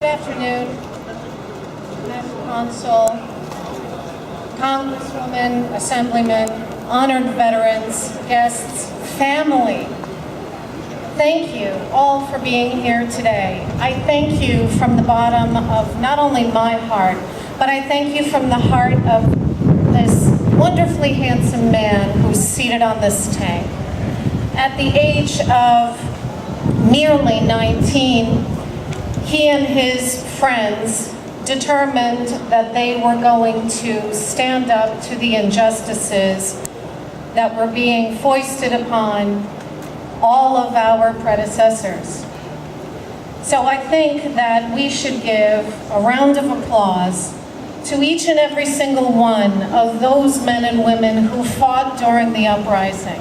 Good afternoon, National Consul, Congresswoman, Assemblyman, honored veterans, guests, family. Thank you all for being here today. I thank you from the bottom of not only my heart, but I thank you from the heart of this wonderfully handsome man who's seated on this tank. At the age of nearly 19, he and his friends determined that they were going to stand up to the injustices that were being foisted upon all of our predecessors. So I think that we should give a round of applause to each and every single one of those men and women who fought during the uprising.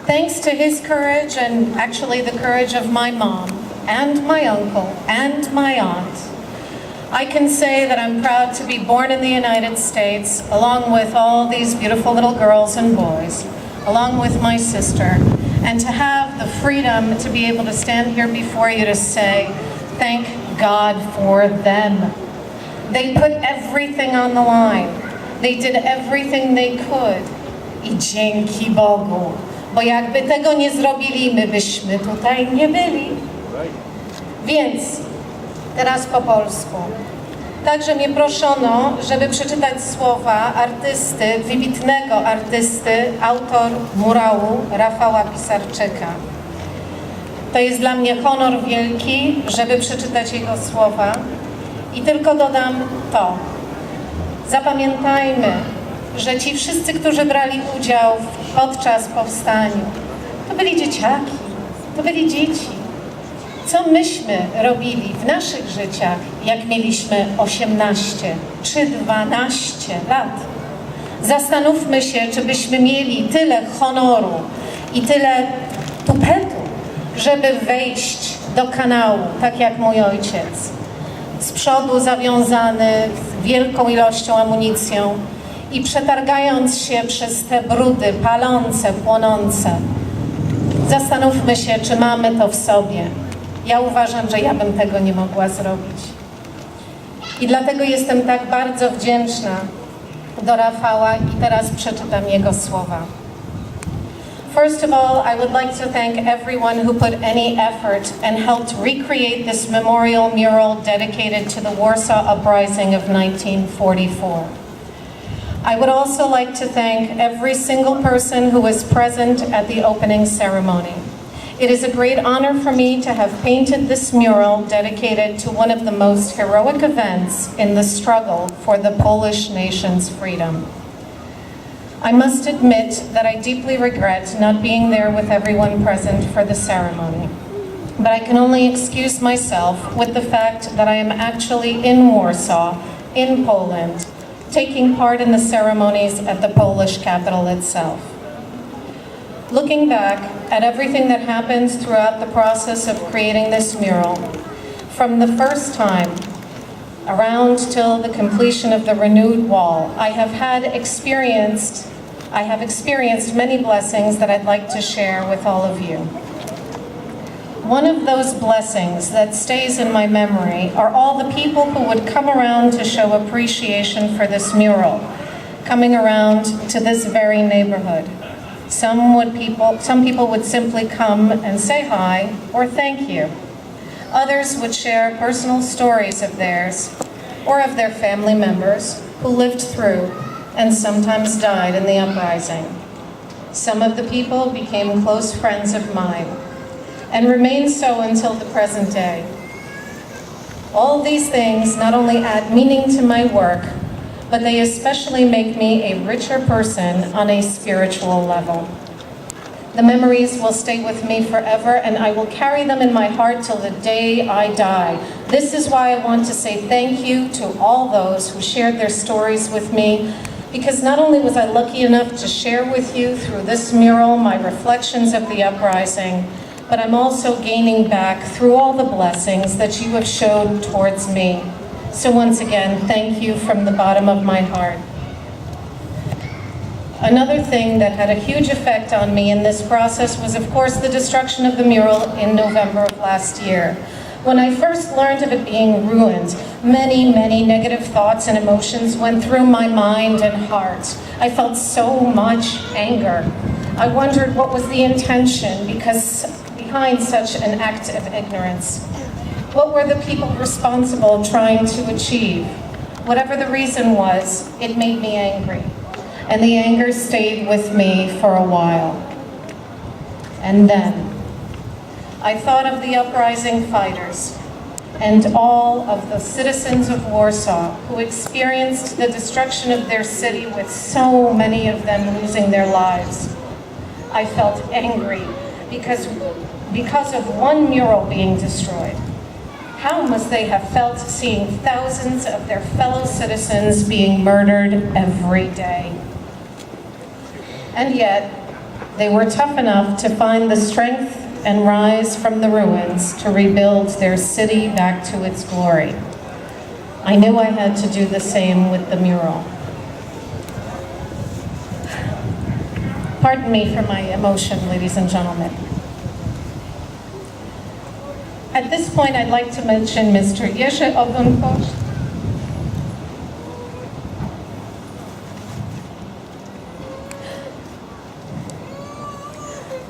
Thanks to his courage, and actually the courage of my mom, and my uncle, and my aunt, I can say that I'm proud to be born in the United States, along with all these beautiful little girls and boys, along with my sister, and to have the freedom to be able to stand here before you to say, thank God for them. They put everything on the line. They did everything they could. I dzięki Bogu. Bo jakby tego nie zrobili, my byśmy tutaj nie byli. Więc teraz po polsku. Także mnie proszono, żeby przeczytać słowa artysty, wybitnego artysty, autor murału Rafała Pisarczyka. To jest dla mnie honor wielki, żeby przeczytać jego słowa. I tylko dodam to. Zapamiętajmy, że ci wszyscy, którzy brali udział podczas powstania, to byli dzieciaki, to byli dzieci. Co myśmy robili w naszych życiach, jak mieliśmy 18 czy 12 lat? Zastanówmy się, czy byśmy mieli tyle honoru i tyle tupetu, żeby wejść do kanału, tak jak mój ojciec. Z przodu zawiązany z wielką ilością amunicją, i przetargając się przez te brudy palące, płonące, zastanówmy się, czy mamy to w sobie. Ja uważam, że ja bym tego nie mogła zrobić. I dlatego jestem tak bardzo wdzięczna do Rafała i teraz przeczytam jego słowa. First of all, I would like to thank everyone who put any effort and helped recreate this memorial mural dedicated to the Warsaw Uprising of 1944. I would also like to thank every single person who was present at the opening ceremony. It is a great honor for me to have painted this mural dedicated to one of the most heroic events in the struggle for the Polish nation's freedom. I must admit that I deeply regret not being there with everyone present for the ceremony. But I can only excuse myself with the fact that I am actually in Warsaw, in Poland, taking part in the ceremonies at the Polish capital itself. Looking back at everything that happened throughout the process of creating this mural, from the first time around till the completion of the renewed wall, I have experienced many blessings that I'd like to share with all of you. One of those blessings that stays in my memory are all the people who would come around to show appreciation for this mural, coming around to this very neighborhood. Some people would simply come and say hi or thank you. Others would share personal stories of theirs or of their family members who lived through and sometimes died in the uprising. Some of the people became close friends of mine and remain so until the present day. All these things not only add meaning to my work, but they especially make me a richer person on a spiritual level. The memories will stay with me forever, and I will carry them in my heart till the day I die. This is why I want to say thank you to all those who shared their stories with me, because not only was I lucky enough to share with you through this mural my reflections of the uprising, but I'm also gaining back through all the blessings that you have showed towards me. So once again, thank you from the bottom of my heart. Another thing that had a huge effect on me in this process was, of course, the destruction of the mural in November of last year. When I first learned of it being ruined, many, many negative thoughts and emotions went through my mind and heart. I felt so much anger. I wondered what was the intention behind such an act of ignorance. What were the people responsible trying to achieve? Whatever the reason was, it made me angry. And the anger stayed with me for a while. And then, I thought of the Uprising fighters and all of the citizens of Warsaw who experienced the destruction of their city, with so many of them losing their lives. I felt angry because of one mural being destroyed. How must they have felt seeing thousands of their fellow citizens being murdered every day? And yet, they were tough enough to find the strength and rise from the ruins to rebuild their city back to its glory. I knew I had to do the same with the mural. Pardon me for my emotion, ladies and gentlemen. At this point, I'd like to mention Mr. Jerzy Ogunkosz.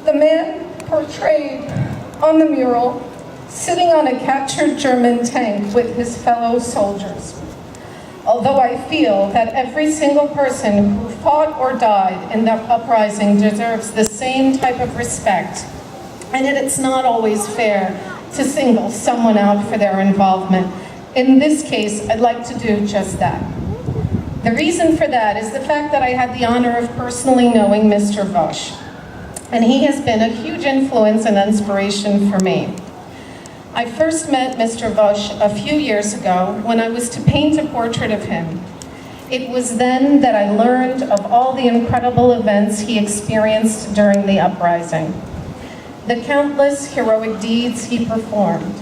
The man portrayed on the mural, sitting on a captured German tank with his fellow soldiers. Although I feel that every single person who fought or died in the uprising deserves the same type of respect, and yet it's not always fair to single someone out for their involvement. In this case, I'd like to do just that. The reason for that is the fact that I had the honor of personally knowing Mr. Woś, and he has been a huge influence and inspiration for me. I first met Mr. Woś a few years ago when I was to paint a portrait of him. It was then that I learned of all the incredible events he experienced during the uprising, the countless heroic deeds he performed,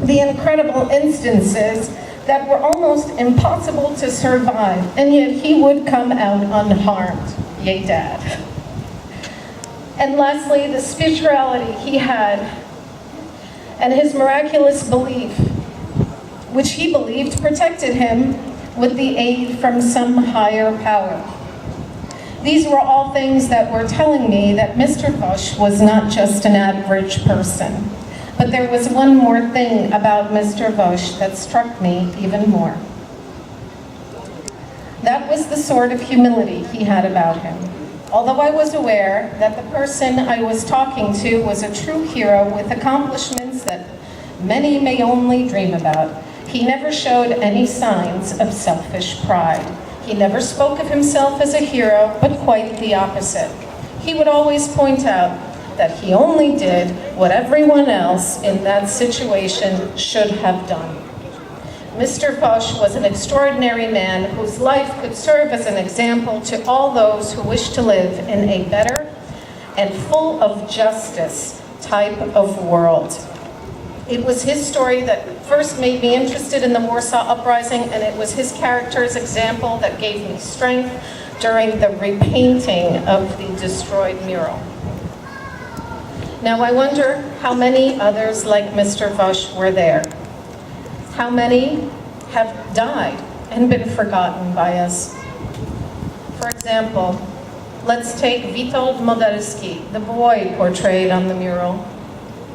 the incredible instances that were almost impossible to survive, and yet he would come out unharmed. Yay, Dad. And lastly, the spirituality he had and his miraculous belief, which he believed protected him with the aid from some higher power. These were all things that were telling me that Mr. Woś was not just an average person. But there was one more thing about Mr. Woś that struck me even more. That was the sort of humility he had about him. Although I was aware that the person I was talking to was a true hero with accomplishments that many may only dream about, he never showed any signs of selfish pride. He never spoke of himself as a hero, but quite the opposite. He would always point out that he only did what everyone else in that situation should have done. Mr. Woś was an extraordinary man whose life could serve as an example to all those who wish to live in a better and full of justice type of world. It was his story that first made me interested in the Warsaw Uprising, and it was his character's example that gave me strength during the repainting of the destroyed mural. Now I wonder how many others like Mr. Woś were there. How many have died and been forgotten by us? For example, let's take Witold Modelski, the boy portrayed on the mural.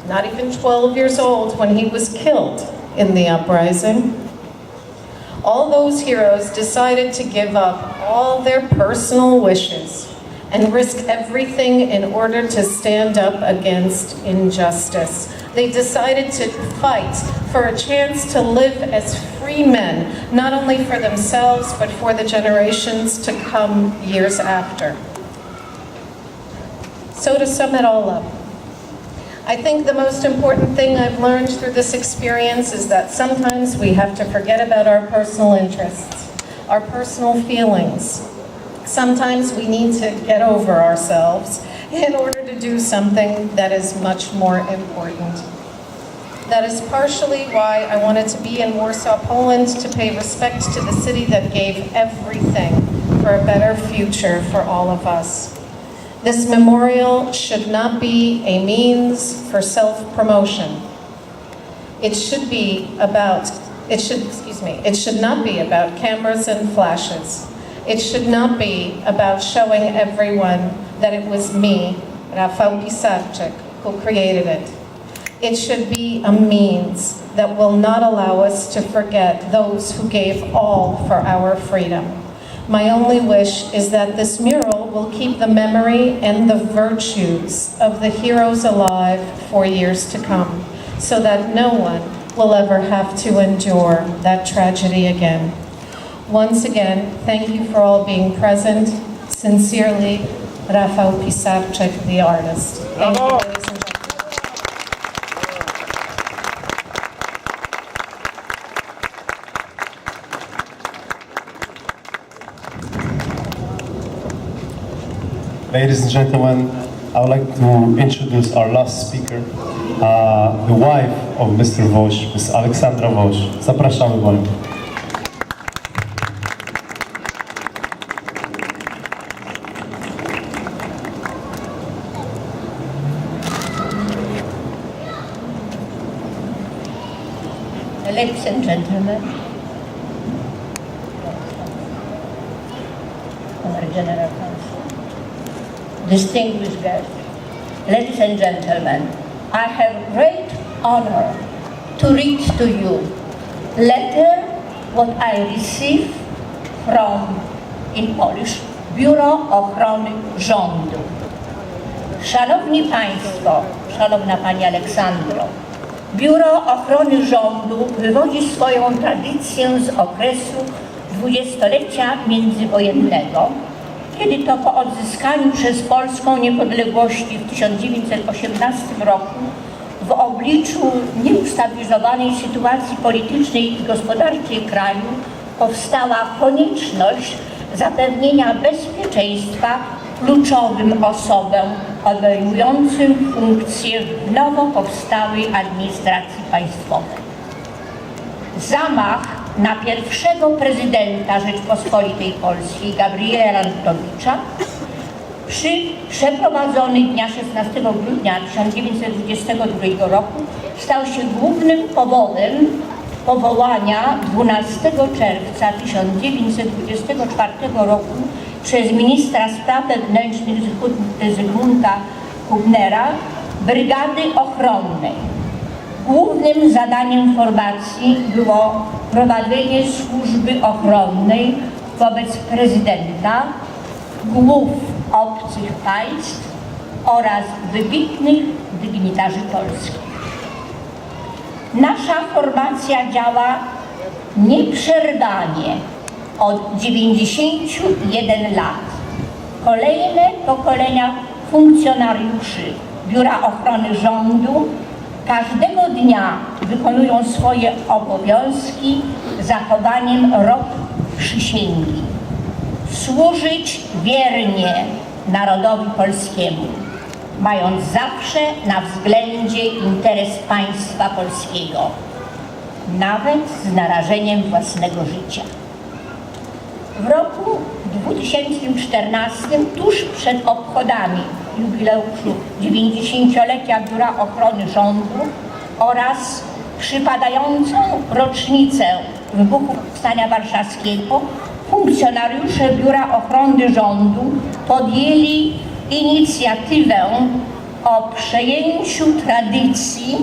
Not even 12 years old when he was killed in the uprising. All those heroes decided to give up all their personal wishes and risk everything in order to stand up against injustice. They decided to fight for a chance to live as free men, not only for themselves, but for the generations to come years after. So to sum it all up, I think the most important thing I've learned through this experience is that sometimes we have to forget about our personal interests, our personal feelings. Sometimes we need to get over ourselves in order to do something that is much more important. That is partially why I wanted to be in Warsaw, Poland, to pay respect to the city that gave everything for a better future for all of us. This memorial should not be a means for self-promotion. It should not be about cameras and flashes. It should not be about showing everyone that it was me, Rafał Pisarczyk, who created it. It should be a means that will not allow us to forget those who gave all for our freedom. My only wish is that this mural will keep the memory and the virtues of the heroes alive for years to come, so that no one will ever have to endure that tragedy again. Once again, thank you for all being present. Sincerely, Rafał Pisarczyk, the artist. Thank you, ladies and gentlemen. Ladies and gentlemen, I would like to introduce our last speaker, the wife of Mr. Woś, Ms. Aleksandra Woś. Zapraszamy panią. Ladies and gentlemen, Honorary General Counsel, distinguished guests, ladies and gentlemen, I have great honor to read to you letter what I received from, in Polish, Biuro Ochrony Rządu. Szanowni Państwo, Szanowna Pani Aleksandro, Biuro Ochrony Rządu wywodzi swoją tradycję z okresu dwudziestolecia międzywojennego, kiedy to po odzyskaniu przez Polską niepodległości w 1918 roku w obliczu nieustabilizowanej sytuacji politycznej i gospodarczej kraju powstała konieczność zapewnienia bezpieczeństwa kluczowym osobom obejmującym funkcje w nowo powstałej administracji państwowej. Zamach na pierwszego prezydenta Rzeczpospolitej Polskiej, Gabriela Landowicza, przeprowadzony dnia 16 grudnia 1922 roku, stał się głównym powodem powołania 12 czerwca 1924 roku przez ministra spraw wewnętrznych Zygmunta Hubnera Brygady Ochronnej. Głównym zadaniem formacji było prowadzenie służby ochronnej wobec prezydenta, głów obcych państw oraz wybitnych dygnitarzy polskich. Nasza formacja działa nieprzerwanie od 91 lat. Kolejne pokolenia funkcjonariuszy Biura Ochrony Rządu każdego dnia wykonują swoje obowiązki z zachowaniem rąk przysięgi. Służyć wiernie narodowi polskiemu, mając zawsze na względzie interes państwa polskiego, nawet z narażeniem własnego życia. W roku 2014, tuż przed obchodami jubileuszu 90-lecia Biura Ochrony Rządu oraz przypadającą rocznicę wybuchu Powstania Warszawskiego, funkcjonariusze Biura Ochrony Rządu podjęli inicjatywę o przejęciu tradycji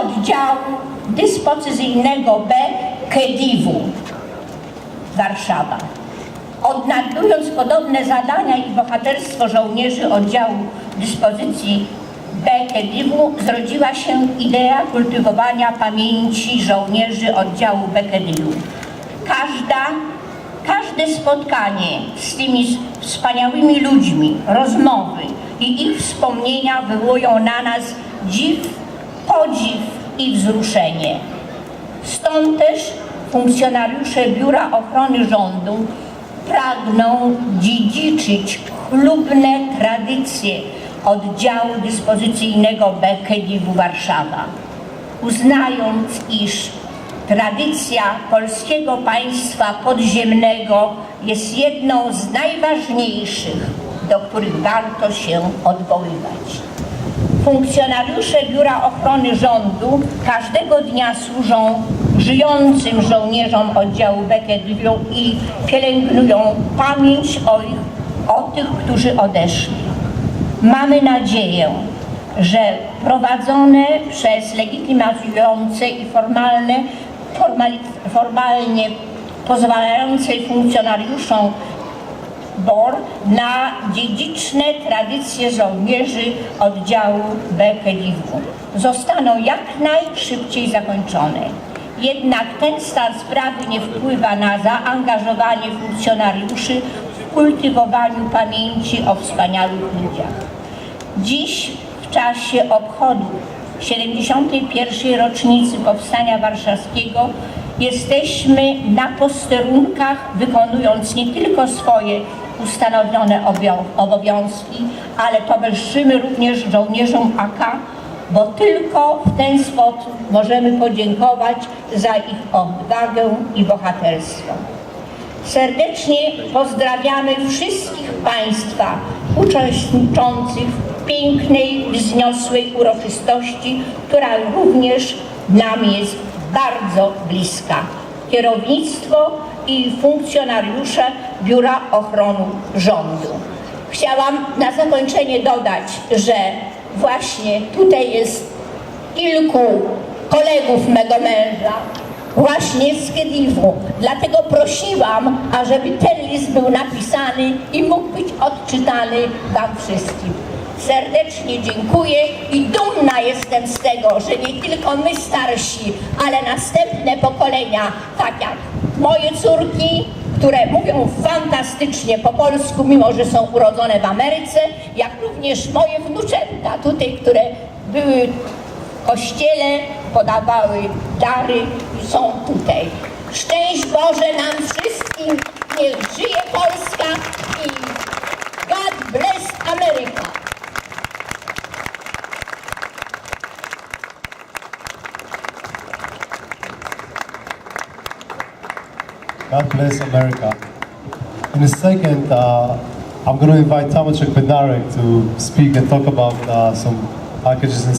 oddziału dyspozycyjnego B KEDIW-u Warszawa. Odnajdując podobne zadania i bohaterstwo żołnierzy oddziału dyspozycji B KEDIW-u, zrodziła się idea kultywowania pamięci żołnierzy oddziału B KEDIW-u. Każde spotkanie z tymi wspaniałymi ludźmi, rozmowy i ich wspomnienia wywołują na nas podziw i wzruszenie. Stąd też funkcjonariusze Biura Ochrony Rządu pragną dziedziczyć chlubne tradycje oddziału dyspozycyjnego BKDW Warszawa, uznając, iż tradycja polskiego państwa podziemnego jest jedną z najważniejszych, do których warto się odwoływać. Funkcjonariusze Biura Ochrony Rządu każdego dnia służą żyjącym żołnierzom oddziału BKDW i pielęgnują pamięć o tych, którzy odeszli. Mamy nadzieję, że prowadzone przez legitymizujące i formalnie pozwalające funkcjonariuszom BOR na dziedziczne tradycje żołnierzy oddziału BKDW zostaną jak najszybciej zakończone. Jednak ten stan sprawy nie wpływa na zaangażowanie funkcjonariuszy w kultywowaniu pamięci o wspaniałych ludziach. Dziś, w czasie obchodu 71. rocznicy Powstania Warszawskiego, jesteśmy na posterunkach, wykonując nie tylko swoje ustanowione obowiązki, ale towarzyszymy również żołnierzom AK, bo tylko w ten sposób możemy podziękować za ich odwagę i bohaterstwo. Serdecznie pozdrawiamy wszystkich Państwa uczestniczących w pięknej, wzniosłej uroczystości, która również nam jest bardzo bliska. Kierownictwo i funkcjonariusze Biura Ochrony Rządu. Chciałam na zakończenie dodać, że właśnie tutaj jest kilku kolegów mego męża, właśnie z KDW. Dlatego prosiłam, ażeby ten list był napisany i mógł być odczytany Wam wszystkim. Serdecznie dziękuję i dumna jestem z tego, że nie tylko my starsi, ale następne pokolenia, tak jak moje córki, które mówią fantastycznie po polsku, mimo że są urodzone w Ameryce, jak również moje wnuczęta tutaj, które były w kościele, podawały dary i są tutaj. Szczęść Boże nam wszystkim, niech żyje Polska i God bless America. God bless America. In a second, I'm going to invite Tomaszek Bednarek to speak and talk about some packages and